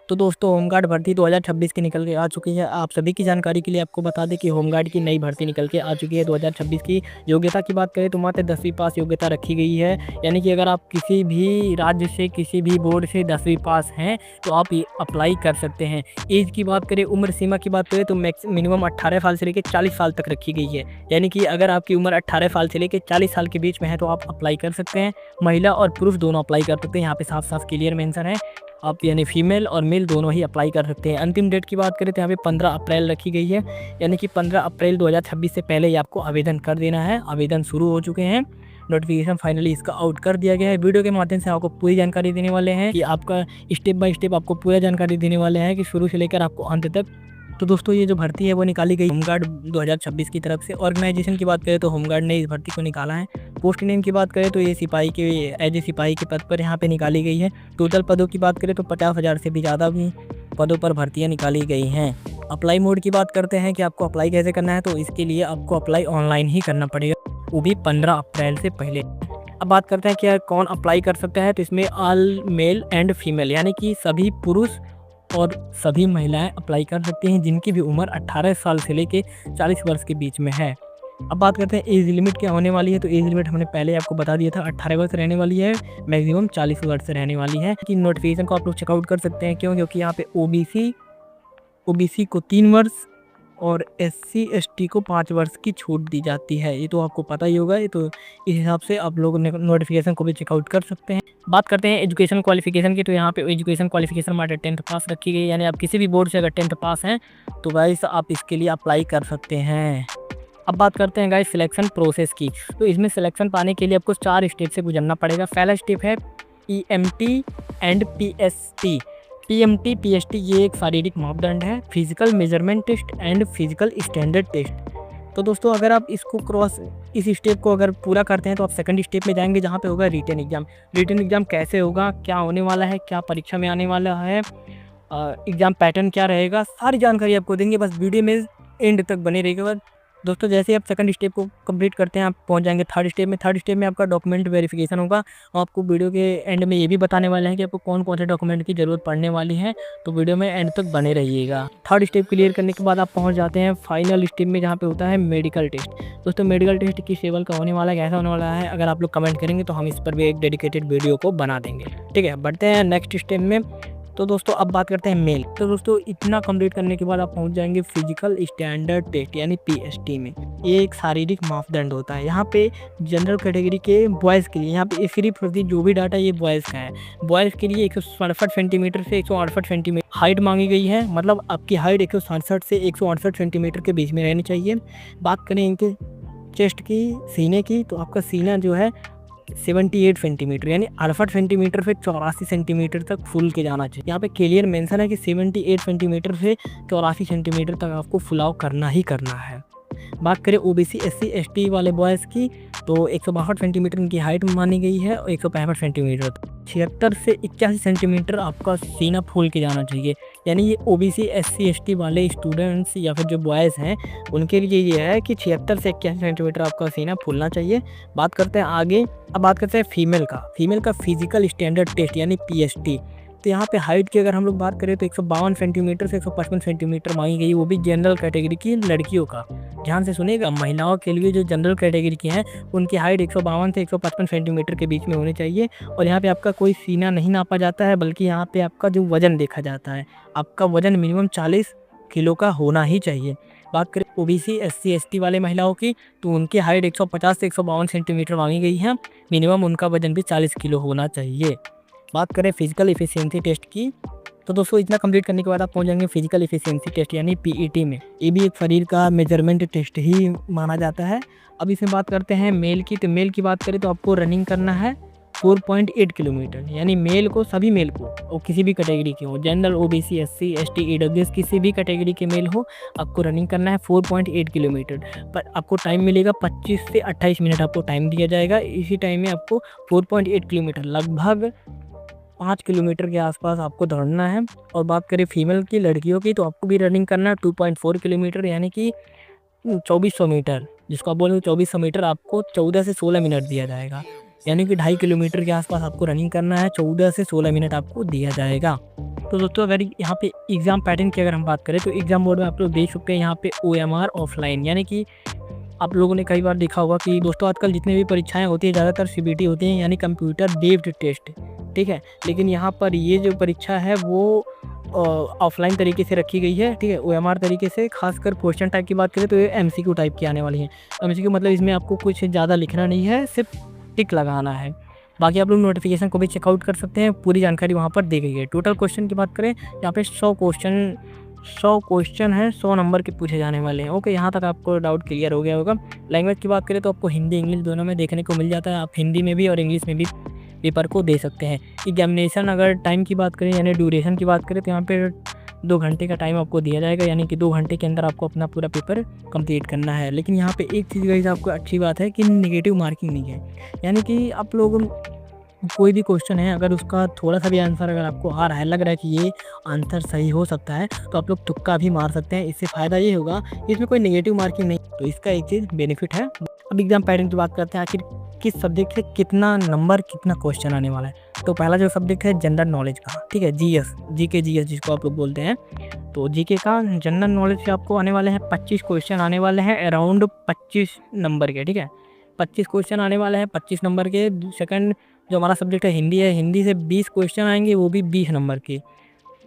तो दोस्तों होमगार्ड भर्ती 2026 की निकल के आ चुकी है। आप सभी की जानकारी के लिए आपको बता दें कि होमगार्ड की नई भर्ती निकल के आ चुकी है 2026 की। योग्यता की बात करें तो मात्र 10वीं पास योग्यता रखी गई है। यानी कि अगर आप किसी भी राज्य से किसी भी बोर्ड से 10वीं पास हैं तो आप ये अप्लाई कर सकते हैं। एज की बात करें, उम्र सीमा की बात करें तो मिनिमम 18 साल से लेकर 40 साल तक रखी गई है। यानी कि अगर आपकी उम्र 18 साल से लेकर 40 साल के बीच में है तो आप अप्लाई कर सकते हैं। महिला और पुरुष दोनों अप्लाई कर सकते हैं। यहाँ पे साफ साफ क्लियर मेंशन है, आप यानी फीमेल और मेल दोनों ही अप्लाई कर सकते हैं। अंतिम डेट की बात करें तो यहाँ पे 15 अप्रैल रखी गई है। यानी कि 15 अप्रैल 2026 से पहले ही आपको आवेदन कर देना है। आवेदन शुरू हो चुके हैं, नोटिफिकेशन फाइनली इसका आउट कर दिया गया है। वीडियो के माध्यम से आपको पूरी जानकारी देने वाले हैं कि आपका स्टेप बाय स्टेप आपको पूरा जानकारी देने वाले हैं कि शुरू से लेकर आपको अंत तक। तो दोस्तों ये जो भर्ती है वो निकाली गई होमगार्ड 2026 की तरफ से। ऑर्गेनाइजेशन की बात करें तो होमगार्ड ने इस भर्ती को निकाला है। पोस्ट नेम की बात करें तो ये सिपाही के एज ए सिपाही के पद पर यहाँ पे निकाली गई है। टोटल पदों की बात करें तो 50,000 से भी ज़्यादा भी पदों पर भर्तियाँ निकाली गई हैं। अप्लाई मोड की बात करते हैं कि आपको अप्लाई कैसे करना है, तो इसके लिए आपको अप्लाई ऑनलाइन ही करना पड़ेगा, वो भी 15 अप्रैल से पहले। अब बात करते हैं कि कौन अप्लाई कर सकता है, तो इसमें ऑल मेल एंड फीमेल यानी कि सभी पुरुष और सभी महिलाएं अप्लाई कर सकती हैं जिनकी भी उम्र 18 साल से लेके 40 वर्ष के बीच में है। अब बात करते हैं एज लिमिट क्या होने वाली है, तो एज लिमिट हमने पहले आपको बता दिया था 18 वर्ष रहने वाली है, मैक्सिमम 40 वर्ष रहने वाली है। कि नोटिफिकेशन को आप लोग चेकआउट कर सकते हैं, क्योंकि यहाँ पे ओबीसी को 3 वर्ष और SC ST को 5 वर्ष की छूट दी जाती है। ये तो आपको पता ही होगा। ये तो इस हिसाब से आप लोग नोटिफिकेशन को भी चेकआउट कर सकते हैं। बात करते हैं एजुकेशन क्वालिफिकेशन की, तो यहाँ पे एजुकेशन क्वालिफिकेशन मात्र 10th पास रखी गई है। यानी आप किसी भी बोर्ड से अगर 10th पास हैं तो गाइस आप इसके लिए अप्लाई कर सकते हैं। अब बात करते हैं गाइस सिलेक्शन प्रोसेस की, तो इसमें सिलेक्शन पाने के लिए आपको 4 स्टेप से गुजरना पड़ेगा। पहला स्टेप है EMT and PST। PMT PST ये एक शारीरिक मापदंड है, physical measurement test and physical standard test. तो दोस्तों अगर आप इस स्टेप को अगर पूरा करते हैं तो आप सेकंड स्टेप में जाएंगे जहाँ पे होगा रिटन एग्जाम। रिटन एग्जाम कैसे होगा, क्या होने वाला है, क्या परीक्षा में आने वाला है, एग्जाम पैटर्न क्या रहेगा, सारी जानकारी आपको देंगे। बस वीडियो में एंड तक बने रहिएगा। दोस्तों जैसे आप सेकंड स्टेप को कंप्लीट करते हैं आप पहुंच जाएंगे थर्ड स्टेप में। थर्ड स्टेप में आपका डॉक्यूमेंट वेरिफिकेशन होगा। आपको वीडियो के एंड में ये भी बताने वाले हैं कि आपको कौन कौन से डॉक्यूमेंट की ज़रूरत पड़ने वाली है, तो वीडियो में एंड तक बने रहिएगा। थर्ड स्टेप क्लियर करने के बाद आप पहुंच जाते हैं फाइनल स्टेप में जहाँ पे होता है मेडिकल टेस्ट। दोस्तों मेडिकल टेस्ट किस लेवल का होने वाला है, कैसा होने वाला है, अगर आप लोग कमेंट करेंगे तो हम इस पर भी एक डेडिकेटेड वीडियो को बना देंगे। ठीक है, बढ़ते हैं नेक्स्ट स्टेप में। तो दोस्तों अब बात करते हैं मेल। तो दोस्तों इतना कंप्लीट करने के बाद आप पहुंच जाएंगे फिजिकल स्टैंडर्ड टेस्ट यानी PST में। ये एक शारीरिक मापदंड होता है। यहाँ पे जनरल कैटेगरी के बॉयज़ के लिए यहाँ पे सिर्फ जो भी डाटा ये बॉयज़ का है। बॉयज़ के लिए 167 सेंटीमीटर से 168 सेंटीमीटर हाइट मांगी गई है। मतलब आपकी हाइट 167 से 168 सेंटीमीटर के बीच में रहनी चाहिए। बात करें इनके चेस्ट की, सीने की, तो आपका सीना जो है 78 सेंटीमीटर यानी 68 सेंटीमीटर से 84 सेंटीमीटर तक फूल के जाना चाहिए। यहाँ पे क्लियर मेंशन है कि 78 सेंटीमीटर से 84 सेंटीमीटर तक आपको फुलाव करना ही करना है। बात करें OBC SC ST वाले बॉयज़ की, तो 162 सेंटीमीटर उनकी हाइट मानी गई है और 165 सेंटीमीटर 76 से 81 सेंटीमीटर आपका सीना फूल के जाना चाहिए। यानी ये OBC SC ST वाले स्टूडेंट्स या फिर जो बॉयज़ हैं उनके लिए ये है कि 76 से 81 सेंटीमीटर आपका सीना फूलना चाहिए। बात करते हैं आगे। अब बात करते हैं फीमेल का फिजिकल स्टैंडर्ड टेस्ट यानी PST। तो यहाँ पे हाइट की अगर हम लोग बात करें तो 152 सेंटीमीटर से 155 सेंटीमीटर मांगी गई, वो भी जनरल कैटेगरी की लड़कियों का। ध्यान से सुनिएगा, महिलाओं के लिए जो जनरल कैटेगरी की हैं उनकी हाइट 152 से 155 सेंटीमीटर के बीच में होनी चाहिए। और यहाँ पे आपका कोई सीना नहीं नापा जाता है, बल्कि यहाँ पे आपका जो वज़न देखा जाता है, आपका वज़न मिनिमम 40 किलो का होना ही चाहिए। बात करें OBC SC ST वाले महिलाओं की, तो उनकी हाइट 150 से 152 सेंटीमीटर मांगी गई है। मिनिमम उनका वज़न भी 40 किलो होना चाहिए। बात करें फिजिकल एफिशिएंसी टेस्ट की, तो दोस्तों इतना कंप्लीट करने के बाद आप पहुंच जाएंगे फिजिकल एफिशिएंसी टेस्ट यानी PET में। ये भी एक शरीर का मेजरमेंट टेस्ट ही माना जाता है। अब इसमें बात करते हैं मेल की, तो मेल की बात करें तो आपको रनिंग करना है 4.8 किलोमीटर। यानी मेल को, सभी मेल को, और किसी भी कैटेगरी के हो, general OBC SC ST EWS किसी भी कैटेगरी के मेल हो, आपको रनिंग करना है 4.8 किलोमीटर। पर आपको टाइम मिलेगा 25 से 28 मिनट आपको टाइम दिया जाएगा। इसी टाइम में आपको 4.8 किलोमीटर लगभग 5 किलोमीटर के आसपास आपको दौड़ना है। और बात करें फीमेल की, लड़कियों की, तो आपको भी रनिंग करना है 2.4 किलोमीटर यानी कि 2400 मीटर, जिसको आप बोलेंगे 2400 मीटर आपको 14 से 16 मिनट दिया जाएगा। यानी कि 2.5 किलोमीटर के आसपास आपको रनिंग करना है, 14 से 16 मिनट आपको दिया जाएगा। तो दोस्तों अगर यहाँ पे एग्ज़ाम पैटर्न की अगर हम बात करें तो एग्ज़ाम मोड में आप लोग देख सकते हैं यहाँ पे OMR ऑफलाइन, यानी कि आप लोगों ने कई बार देखा होगा कि दोस्तों आजकल जितने भी परीक्षाएं होती है ज़्यादातर CBT होती हैं, यानी कंप्यूटर बेस्ड टेस्ट, ठीक है। लेकिन यहाँ पर ये जो परीक्षा है वो ऑफलाइन तरीके से रखी गई है, ठीक है, OMR तरीके से। खासकर क्वेश्चन टाइप की बात करें तो ये MCQ टाइप की आने वाली है। MCQ मतलब इसमें आपको कुछ ज़्यादा लिखना नहीं है, सिर्फ टिक लगाना है। बाकी आप लोग नोटिफिकेशन को भी चेकआउट कर सकते हैं, पूरी जानकारी वहाँ पर दी गई है। टोटल क्वेश्चन की बात करें यहाँ पे 100 क्वेश्चन हैं, 100 नंबर के पूछे जाने वाले हैं। ओके, यहाँ तक आपको डाउट क्लियर हो गया होगा। लैंग्वेज की बात करें तो आपको हिंदी इंग्लिश दोनों में देखने को मिल जाता है, आप हिंदी में भी और इंग्लिश में भी पेपर को दे सकते हैं। एग्जामिनेशन अगर टाइम की बात करें यानी ड्यूरेशन की बात करें तो यहाँ पे 2 घंटे का टाइम आपको दिया जाएगा, यानी कि 2 घंटे के अंदर आपको अपना पूरा पेपर कंप्लीट करना है। लेकिन यहाँ पे एक चीज़ गाइस आपको अच्छी बात है कि नेगेटिव मार्किंग नहीं है, यानी कि आप लोग कोई भी क्वेश्चन है अगर उसका थोड़ा सा भी आंसर अगर आपको आ रहा है, लग रहा है कि ये आंसर सही हो सकता है, तो आप लोग तुक्का भी मार सकते हैं। इससे फ़ायदा ये होगा कि इसमें कोई नेगेटिव मार्किंग नहीं, तो इसका एक चीज़ बेनिफिट है। अब एग्जाम पैटर्न की बात करते हैं, आखिर किस सब्जेक्ट से कितना नंबर कितना क्वेश्चन आने वाला है। तो पहला जो सब्जेक्ट है जनरल नॉलेज का, ठीक है, GS जिसको आप लोग बोलते हैं। तो GK का जनरल नॉलेज से आपको आने वाले हैं 25 क्वेश्चन आने वाले हैं, अराउंड 25 नंबर के, ठीक है, 25 क्वेश्चन आने वाले हैं 25 नंबर के। सेकंड जो हमारा सब्जेक्ट है हिंदी है, हिंदी से 20 क्वेश्चन आएंगे, वो भी 20 नंबर के।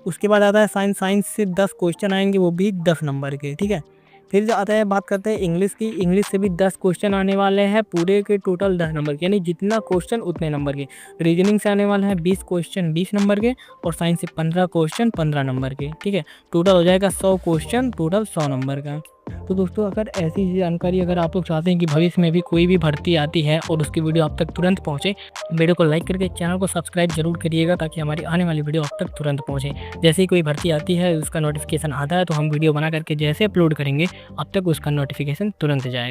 उसके बाद आता है साइंस से 10 क्वेश्चन आएंगे, वो भी 10 नंबर के, ठीक है। फिर जो आता है बात करते हैं इंग्लिश की, इंग्लिश से भी 10 क्वेश्चन आने वाले हैं, पूरे के टोटल 10 नंबर के, यानी जितना क्वेश्चन उतने नंबर के। रीजनिंग से आने वाले हैं 20 क्वेश्चन 20 नंबर के, और साइंस से 15 क्वेश्चन 15 नंबर के, ठीक है। टोटल हो जाएगा 100 क्वेश्चन, टोटल 100 नंबर का। तो दोस्तों अगर ऐसी जानकारी अगर आप लोग चाहते हैं कि भविष्य में भी कोई भी भर्ती आती है और उसकी वीडियो आप तक तुरंत पहुंचे, वीडियो को लाइक करके चैनल को सब्सक्राइब जरूर करिएगा, ताकि हमारी आने वाली वीडियो आप तक तुरंत पहुंचे। जैसे ही कोई भर्ती आती है उसका नोटिफिकेशन आता है तो हम वीडियो बना करके जैसे अपलोड करेंगे अब तक उसका नोटिफिकेशन तुरंत जाएगा।